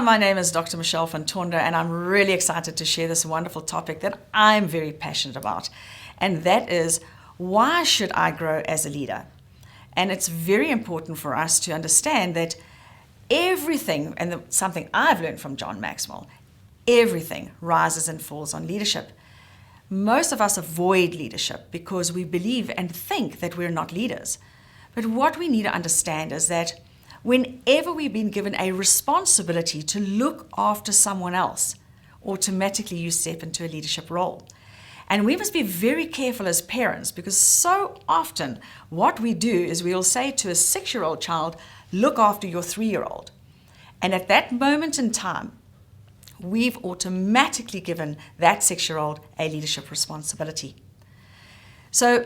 my name is Dr. Michelle van Tonder, and I'm really excited to share this wonderful topic that I'm very passionate about, and that is, why should I grow as a leader? And it's very important for us to understand that everything, and something I've learned from John Maxwell, everything rises and falls on leadership. Most of us avoid leadership because we believe and think that we're not leaders. But what we need to understand is that whenever we've been given a responsibility to look after someone else, automatically you step into a leadership role. And we must be very careful as parents, because so often what we do is we'll say to a 6-year-old child, look after your 3-year-old. And at that moment in time, we've automatically given that 6-year-old a leadership responsibility. So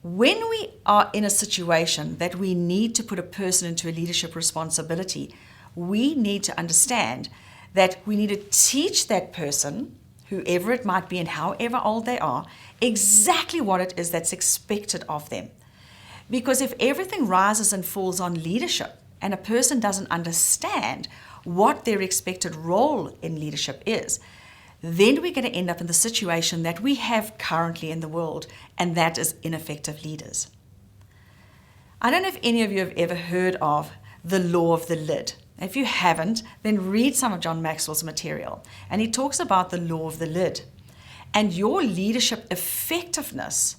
when we are in a situation that we need to put a person into a leadership responsibility, we need to understand that we need to teach that person, whoever it might be and however old they are, exactly what it is that's expected of them. Because if everything rises and falls on leadership and a person doesn't understand what their expected role in leadership is, then we're going to end up in the situation that we have currently in the world, and that is ineffective leaders. I don't know if any of you have ever heard of the law of the lid. If you haven't, then read some of John Maxwell's material. And he talks about the law of the lid. And your leadership effectiveness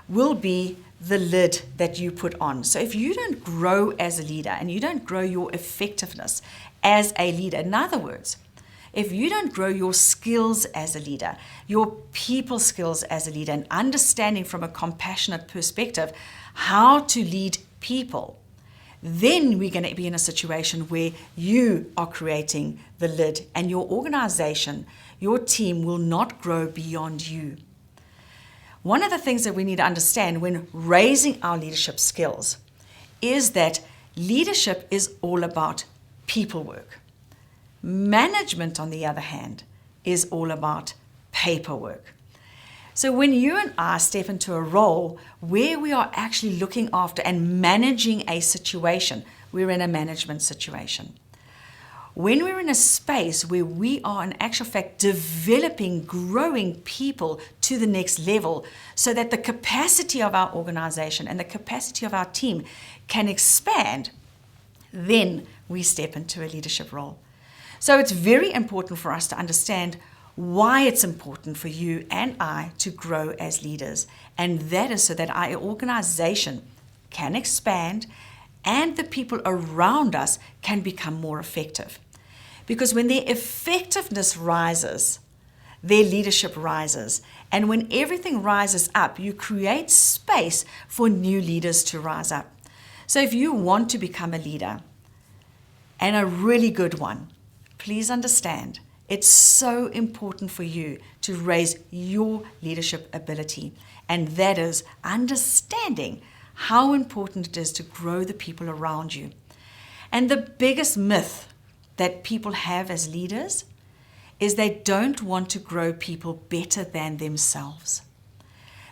will be the lid that you put on. So if you don't grow as a leader and you don't grow your effectiveness as a leader, in other words, if you don't grow your skills as a leader, your people skills as a leader, and understanding from a compassionate perspective how to lead people, then we're going to be in a situation where you are creating the lid, and your organization, your team will not grow beyond you. One of the things that we need to understand when raising our leadership skills is that leadership is all about people work. Management, on the other hand, is all about paperwork. So when you and I step into a role where we are actually looking after and managing a situation, we're in a management situation. When we're in a space where we are in actual fact developing, growing people to the next level so that the capacity of our organization and the capacity of our team can expand, then we step into a leadership role. So it's very important for us to understand why it's important for you and I to grow as leaders. And that is so that our organization can expand and the people around us can become more effective. Because when their effectiveness rises, their leadership rises. And when everything rises up, you create space for new leaders to rise up. So if you want to become a leader, and a really good one, please understand, it's so important for you to raise your leadership ability. And that is understanding how important it is to grow the people around you. And the biggest myth that people have as leaders is they don't want to grow people better than themselves.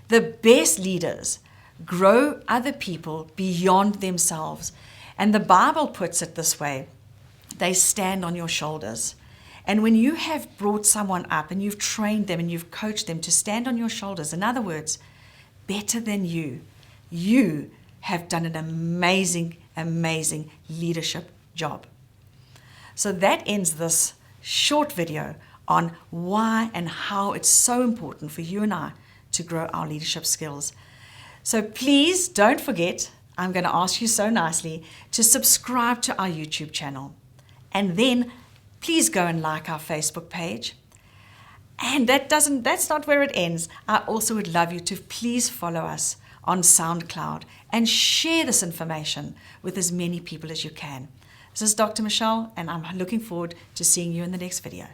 The best leaders grow other people beyond themselves. And the Bible puts it this way: they stand on your shoulders. And when you have brought someone up and you've trained them and you've coached them to stand on your shoulders, in other words, better than you, you have done an amazing, amazing leadership job. So that ends this short video on why and how it's so important for you and I to grow our leadership skills. So please don't forget, I'm going to ask you so nicely to subscribe to our YouTube channel. And then please go and like our Facebook page. And that's not where it ends. I also would love you to please follow us on SoundCloud and share this information with as many people as you can. This is Dr. Michelle, and I'm looking forward to seeing you in the next video.